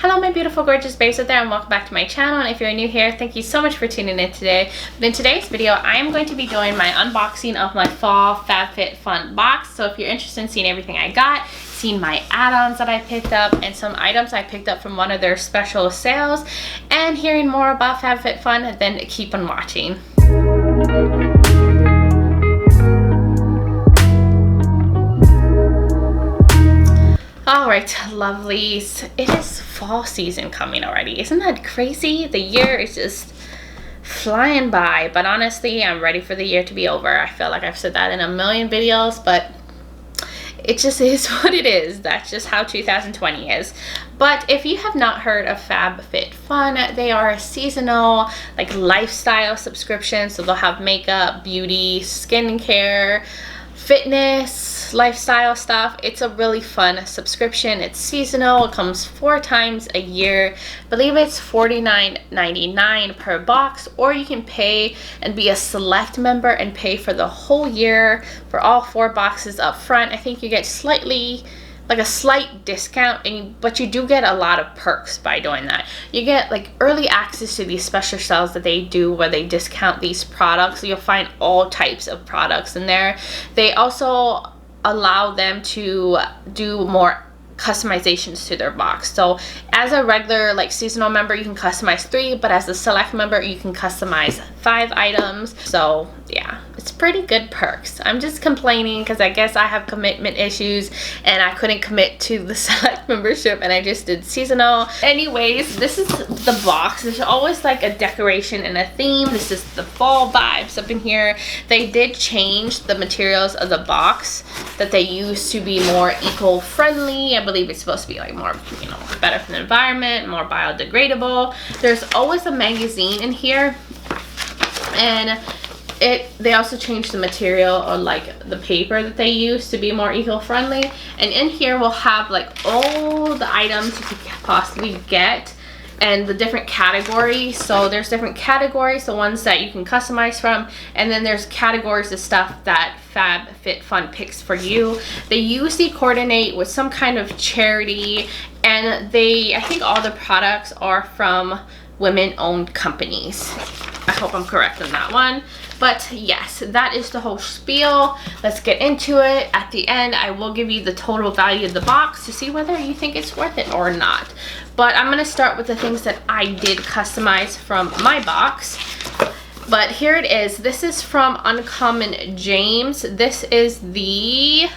Hello my beautiful gorgeous babes out there, and welcome back to my channel. And if you're new here, thank you so much for tuning in today. But in today's video, I am going to be doing my unboxing of my fall Fabfitfun box. So if you're interested in seeing everything I got, seeing my add-ons that I picked up, and some items I picked up from one of their special sales, and hearing more about Fabfitfun, then keep on watching. Alright, lovelies, it is fall season coming already. Isn't that crazy? The year is just flying by, but honestly, I'm ready for the year to be over. I feel like I've said that in a million videos, but it just is what it is. That's just how 2020 is. But if you have not heard of Fabfitfun, they are a seasonal like lifestyle subscription. So they'll have makeup, beauty, skincare, fitness, lifestyle stuff. It's a really fun subscription. It's seasonal. It comes 4 times a year. I believe it's $49.99 per box, or you can pay and be a select member and pay for the whole year for all 4 boxes up front. I think you get slightly like a slight discount, but you do get a lot of perks by doing that. You get like early access to these special sales that they do where they discount these products. So you'll find all types of products in there. They also allow them to do more customizations to their box. So as a regular like seasonal member, you can customize 3, but as a select member, you can customize 5 items. So yeah, it's pretty good perks. I'm just complaining because I guess I have commitment issues and I couldn't commit to the select membership, and I just did seasonal. Anyways, this is the box. There's always like a decoration and a theme. This is the fall vibes up in here. They did change the materials of the box that they used to be more eco-friendly. I believe it's supposed to be like more, you know, better for the environment, more biodegradable. There's always a magazine in here, and they also changed the material or like the paper that they use to be more eco-friendly. And in here we'll have like all the items you could possibly get and the different categories. So there's different categories, the ones that you can customize from, and then there's categories of stuff that Fabfitfun picks for you. They usually coordinate with some kind of charity, and I think all the products are from women-owned companies. I hope I'm correct on that one. But yes, that is the whole spiel. Let's get into it. At the end, I will give you the total value of the box to see whether you think it's worth it or not. But I'm gonna start with the things that I did customize from my box. But here it is. This is from Uncommon James. This is the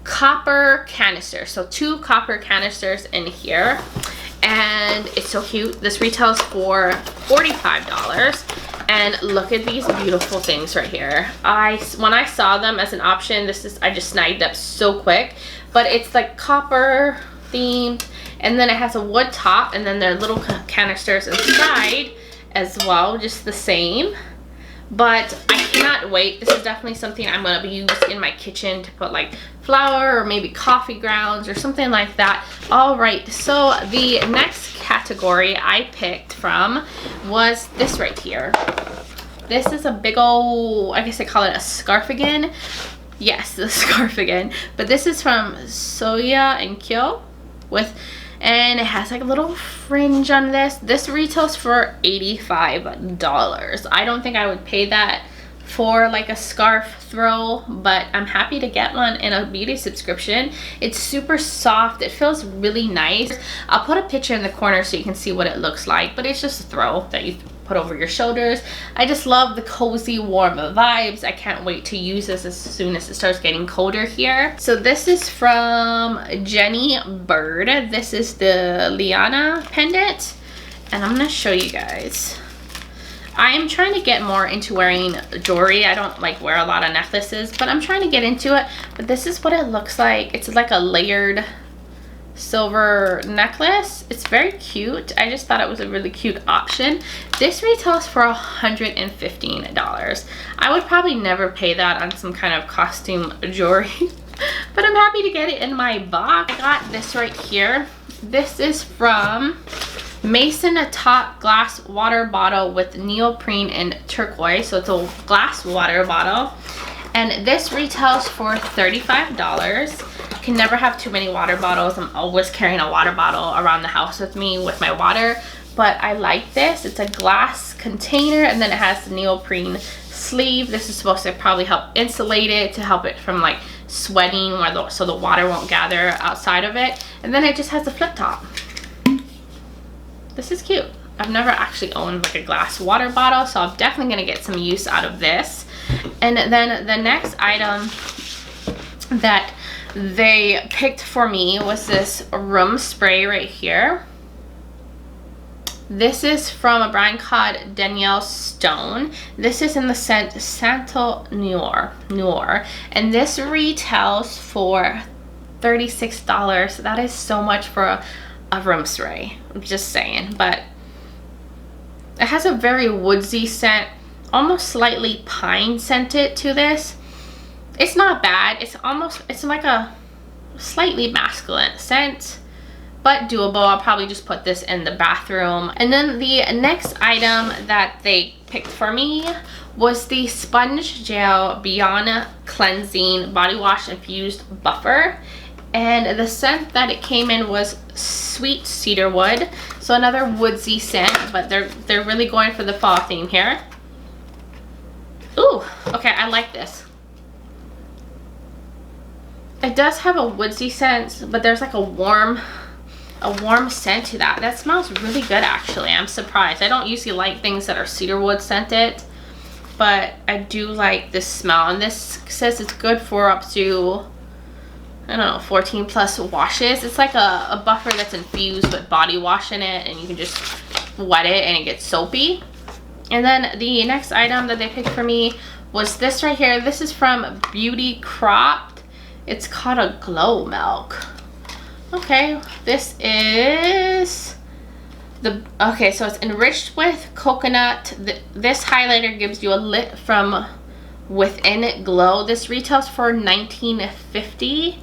copper canister. So 2 copper canisters in here. And it's so cute. This retails for $45. And look at these beautiful things right here. When I saw them as an option, I just snagged up so quick. But it's like copper themed, and then it has a wood top, and then there are little canisters inside as well, just the same. But I cannot wait. This is definitely something I'm going to be using in my kitchen to put like flour or maybe coffee grounds or something like that. All right, so the next category I picked from was this right here. This is a big old, I guess they call it a scarfigan. Yes, the scarfigan. But this is from Soya and Kyo and it has like a little fringe on this. This retails for $85. I don't think I would pay that for like a scarf throw, but I'm happy to get one in a beauty subscription. It's super soft. It feels really nice. I'll put a picture in the corner so you can see what it looks like, but it's just a throw that you put over your shoulders. I just love the cozy warm vibes. I can't wait to use this as soon as it starts getting colder here. So this is from Jenny Bird. This is the Liana pendant, and I'm gonna show you guys. I am trying to get more into wearing jewelry. I don't like wear a lot of necklaces, but I'm trying to get into it. But this is what it looks like. It's like a layered silver necklace. It's very cute. I just thought it was a really cute option. This retails for $115. I would probably never pay that on some kind of costume jewelry, but I'm happy to get it in my box. I got this right here. This is from Mason, a top glass water bottle with neoprene and turquoise. So it's a glass water bottle. And this retails for $35. Can never have too many water bottles. I'm always carrying a water bottle around the house with me with my water, but I like this. It's a glass container, and then it has the neoprene sleeve. This is supposed to probably help insulate it, to help it from like sweating, so the water won't gather outside of it. And then it just has a flip top. This is cute. I've never actually owned like a glass water bottle, so I'm definitely gonna get some use out of this. And then the next item that they picked for me was this room spray right here. This is from a brand called Danielle Stone. This is in the scent Santo Noir, and this retails for $36. That is so much for a room spray. I'm just saying, but it has a very woodsy scent, almost slightly pine scented to this. It's not bad. It's like a slightly masculine scent, but doable. I'll probably just put this in the bathroom. And then the next item that they picked for me was the Sponge Gel Beyond Cleansing Body Wash Infused Buffer. And the scent that it came in was sweet cedarwood. So another woodsy scent, but they're really going for the fall theme here. Ooh, okay, I like this. It does have a woodsy scent, but there's like a warm scent to that. That smells really good, actually. I'm surprised. I don't usually like things that are cedarwood scented, but I do like this smell. And this says it's good for up to, I don't know, 14 plus washes. It's like a buffer that's infused with body wash in it, and you can just wet it and it gets soapy. And then the next item that they picked for me was this right here. This is from Beauty Cropped. It's called a Glow Milk. Okay, this is okay, so it's enriched with coconut. This highlighter gives you a lit from within glow. This retails for $19.50.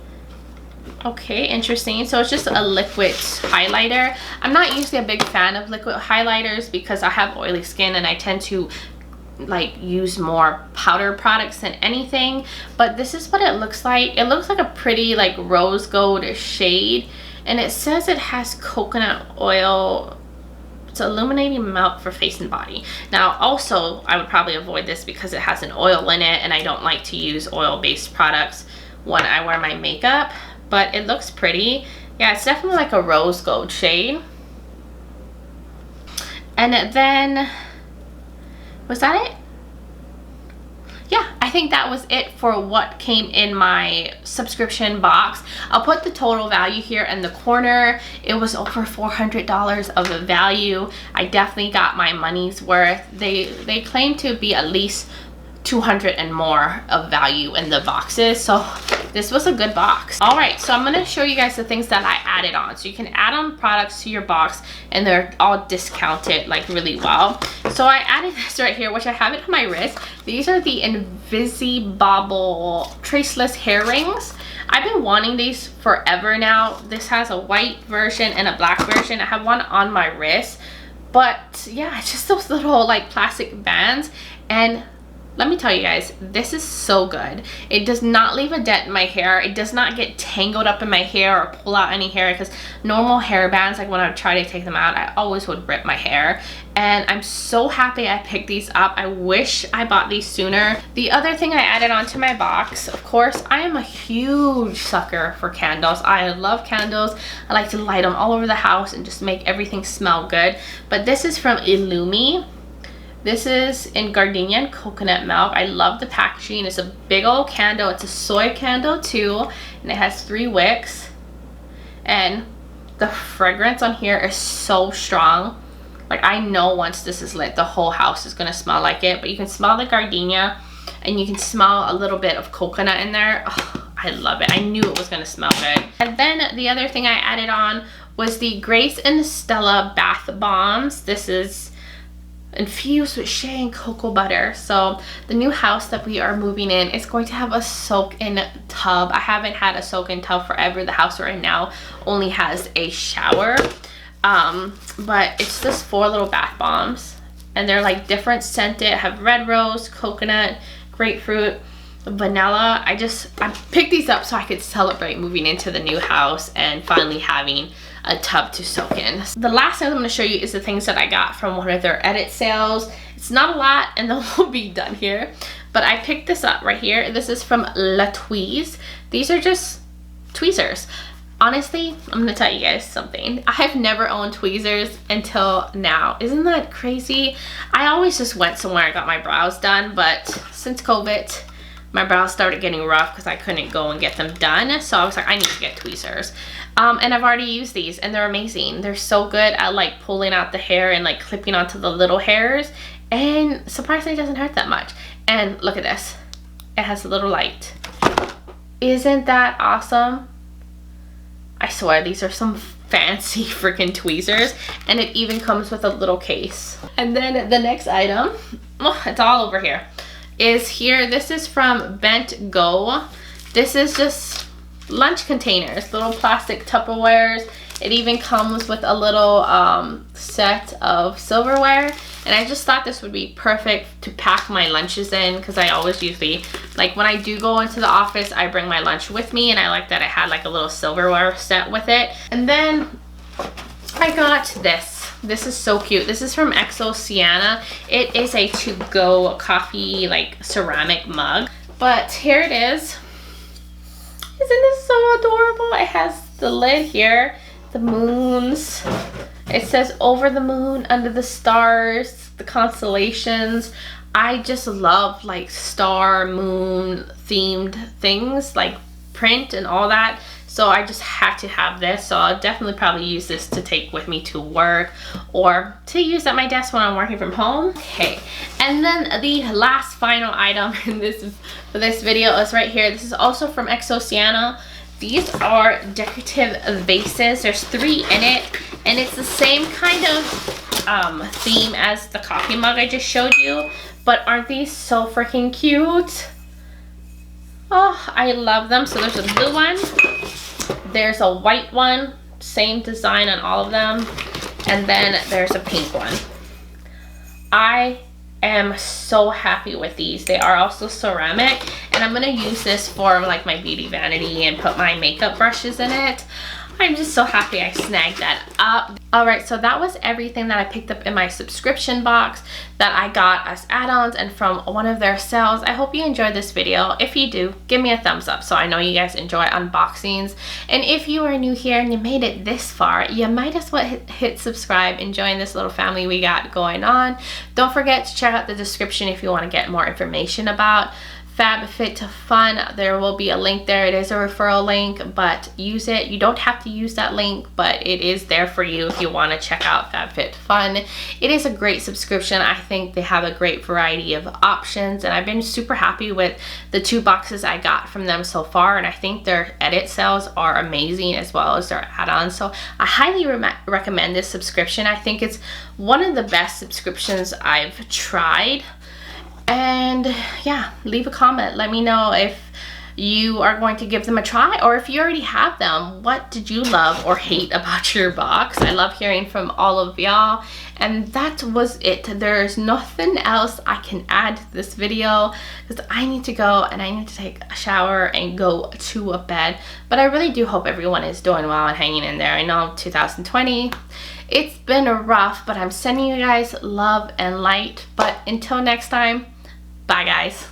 Okay, interesting. So it's just a liquid highlighter. I'm not usually a big fan of liquid highlighters because I have oily skin and I tend to like use more powder products than anything, but this is what it looks like. It looks like a pretty like rose gold shade, and it says it has coconut oil. It's illuminating milk for face and body. Now also I would probably avoid this because it has an oil in it, and I don't like to use oil-based products when I wear my makeup, but it looks pretty. Yeah, it's definitely like a rose gold shade. And then, was that it? Yeah, I think that was it for what came in my subscription box. I'll put the total value here in the corner. It was over $400 of the value. I definitely got my money's worth. They claim to be at least 200 and more of value in the boxes, so this was a good box. All right, so I'm going to show you guys the things that I added on. So you can add on products to your box, and they're all discounted like really well. So I added this right here, which I have it on my wrist. These are the Invisibobble traceless hair rings. I've been wanting these forever now. This has a white version and a black version. I have one on my wrist, but yeah, it's just those little like plastic bands, and let me tell you guys, this is so good. It does not leave a dent in my hair. It does not get tangled up in my hair or pull out any hair, because normal hair bands, like when I would try to take them out, I always would rip my hair. And I'm so happy I picked these up. I wish I bought these sooner. The other thing I added onto my box, of course, I am a huge sucker for candles. I love candles. I like to light them all over the house and just make everything smell good. But this is from Illumi. This is in gardenia and coconut milk. I love the packaging. It's a big old candle. It's a soy candle too, and it has 3 wicks. And the fragrance on here is so strong. Like, I know once this is lit, the whole house is gonna smell like it. But you can smell the gardenia, and you can smell a little bit of coconut in there. Oh, I love it. I knew it was gonna smell good. And then the other thing I added on was the Grace and Stella bath bombs. This is infused with shea and cocoa butter. So the new house that we are moving in is going to have a soak-in tub. I haven't had a soak-in tub forever. The house we're in now only has a shower, but it's just 4 little bath bombs, and they're like different scented. Have red rose, coconut, grapefruit, vanilla. I picked these up so I could celebrate moving into the new house and finally having a tub to soak in. The last thing I'm going to show you is the things that I got from one of their edit sales. It's not a lot and then we'll be done here, but I picked this up right here. This is from La Tweeze. These are just tweezers. Honestly, I'm gonna tell you guys something. I have never owned tweezers until now. Isn't that crazy? I always just went somewhere and got my brows done, but since COVID, my brows started getting rough because I couldn't go and get them done. So I was like, I need to get tweezers. And I've already used these and they're amazing. They're so good at like pulling out the hair and like clipping onto the little hairs. And surprisingly, it doesn't hurt that much. And look at this. It has a little light. Isn't that awesome? I swear these are some fancy freaking tweezers, and it even comes with a little case. And then the next item, oh, it's all over here, is here. This is from Bent Go. This is just lunch containers, little plastic Tupperwares. It even comes with a little set of silverware, and I just thought this would be perfect to pack my lunches in, because I always usually, like when I do go into the office, I bring my lunch with me, and I like that it had like a little silverware set with it. And then I got this. This is so cute. This is from Exo Sienna. It is a to-go coffee like ceramic mug, but here it is. Isn't this so adorable? It has the lid here, the moons. It says over the moon, under the stars, the constellations. I just love like star, moon themed things, like print and all that. So I just had to have this. So I'll definitely probably use this to take with me to work or to use at my desk when I'm working from home. Okay, and then the last final item in for this video is right here. This is also from Exo Sienna. These are decorative vases. There's 3 in it, and it's the same kind of theme as the coffee mug I just showed you. But aren't these so freaking cute? Oh, I love them. So there's a blue one, there's a white one, same design on all of them, and then there's a pink one. I am so happy with these. They are also ceramic, and I'm gonna use this for like my beauty vanity and put my makeup brushes in it. I'm just so happy I snagged that up. All right, so that was everything that I picked up in my subscription box that I got as add-ons and from one of their sales. I hope you enjoyed this video. If you do, give me a thumbs up so I know you guys enjoy unboxings. And if you are new here and you made it this far, you might as well hit subscribe and join this little family we got going on. Don't forget to check out the description if you want to get more information about Fabfitfun. There will be a link there. It is a referral link, but use it. You don't have to use that link, but it is there for you if you want to check out Fabfitfun. It is a great subscription. I think they have a great variety of options, and I've been super happy with the 2 boxes I got from them so far, and I think their edit sales are amazing as well as their add-ons. So I highly recommend this subscription. I think it's one of the best subscriptions I've tried. And yeah, leave a comment. Let me know if you are going to give them a try, or if you already have them, what did you love or hate about your box? I love hearing from all of y'all. And that was it. There's nothing else I can add to this video because I need to go and I need to take a shower and go to a bed. But I really do hope everyone is doing well and hanging in there. I know 2020, it's been rough, but I'm sending you guys love and light. But until next time, bye guys.